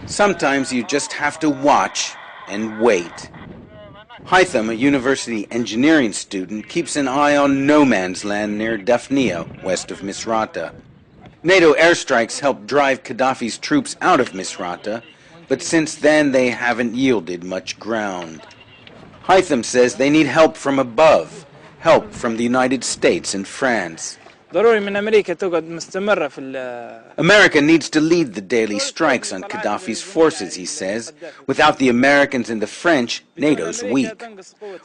Sometimes you just have to watch and wait. Haitham, a university engineering student, keeps an eye on no man's land near Daphnia, west of Misrata. NATO airstrikes helped drive Gaddafi's troops out of Misrata, but since then they haven't yielded much ground. Haitham says they need help from above, help from the United States and France. America needs to lead the daily strikes on Gaddafi's forces, he says. Without the Americans and the French, NATO's weak.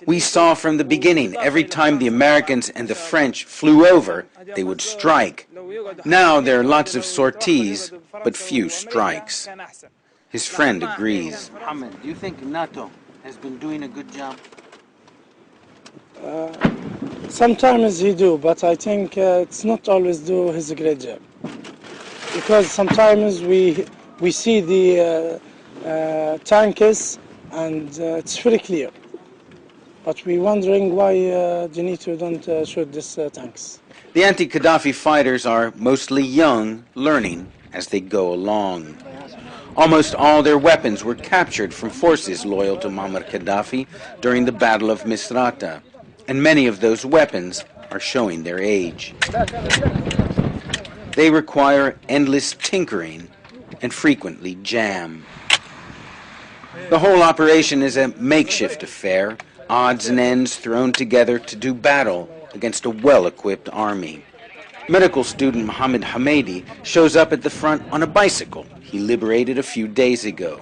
We saw from the beginning, every time the Americans and the French flew over, they would strike. Now there are lots of sorties, but few strikes. His friend agrees. Mohammed, do you think NATO has been doing a good job? Sometimes he do, but I think it's not always do his great job. Because sometimes we see the tankers and it's very clear. But we're wondering why the NATO don't shoot these tanks. The anti-Gaddafi fighters are mostly young, learning as they go along. Almost all their weapons were captured from forces loyal to Muammar Gaddafi during the Battle of Misrata, and many of those weapons are showing their age. They require endless tinkering and frequently jam. The whole operation is a makeshift affair, odds and ends thrown together to do battle against a well-equipped army. Medical student Mohammed Hamedi shows up at the front on a bicycle he liberated a few days ago.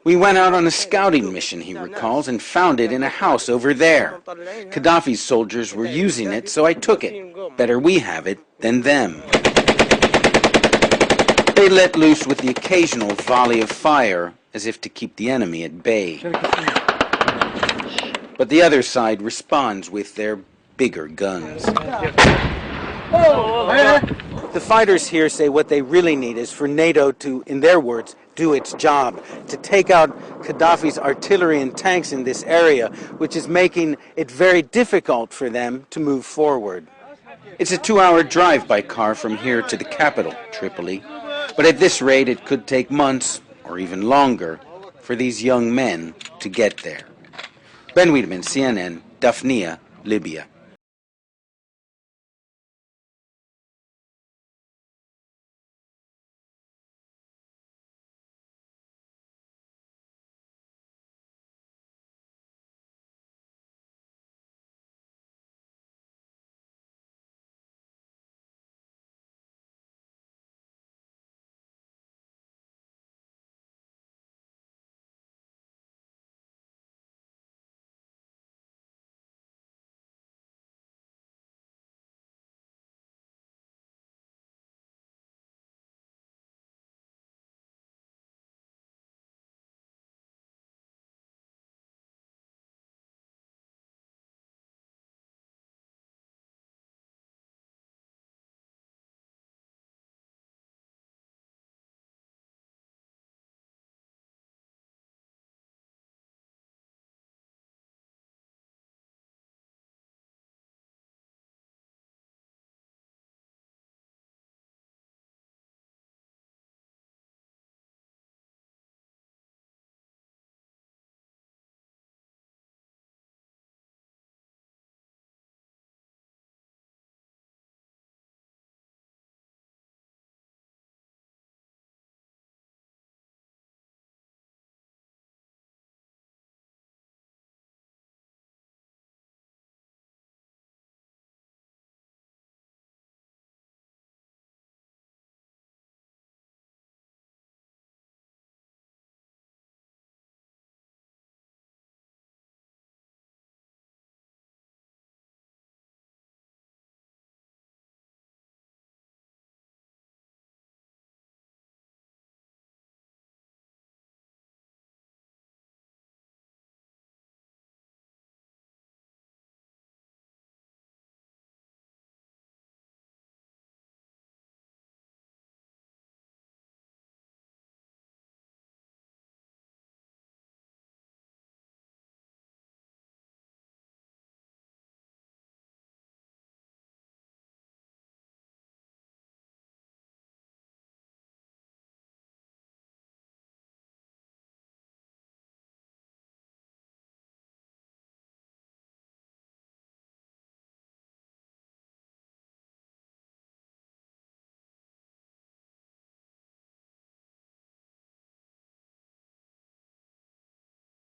We went out on a scouting mission, he recalls, and found it in a house over there. Gaddafi's soldiers were using it, so I took it. Better we have it than them. They let loose with the occasional volley of fire, as if to keep the enemy at bay. But the other side responds with their bigger guns. The fighters here say what they really need is for NATO to, in their words, do its job, to take out Gaddafi's artillery and tanks in this area, which is making it very difficult for them to move forward. It's a 2-hour drive by car from here to the capital, Tripoli, but at this rate it could take months, or even longer, for these young men to get there. Ben Wiedemann, CNN, Daphnia, Libya.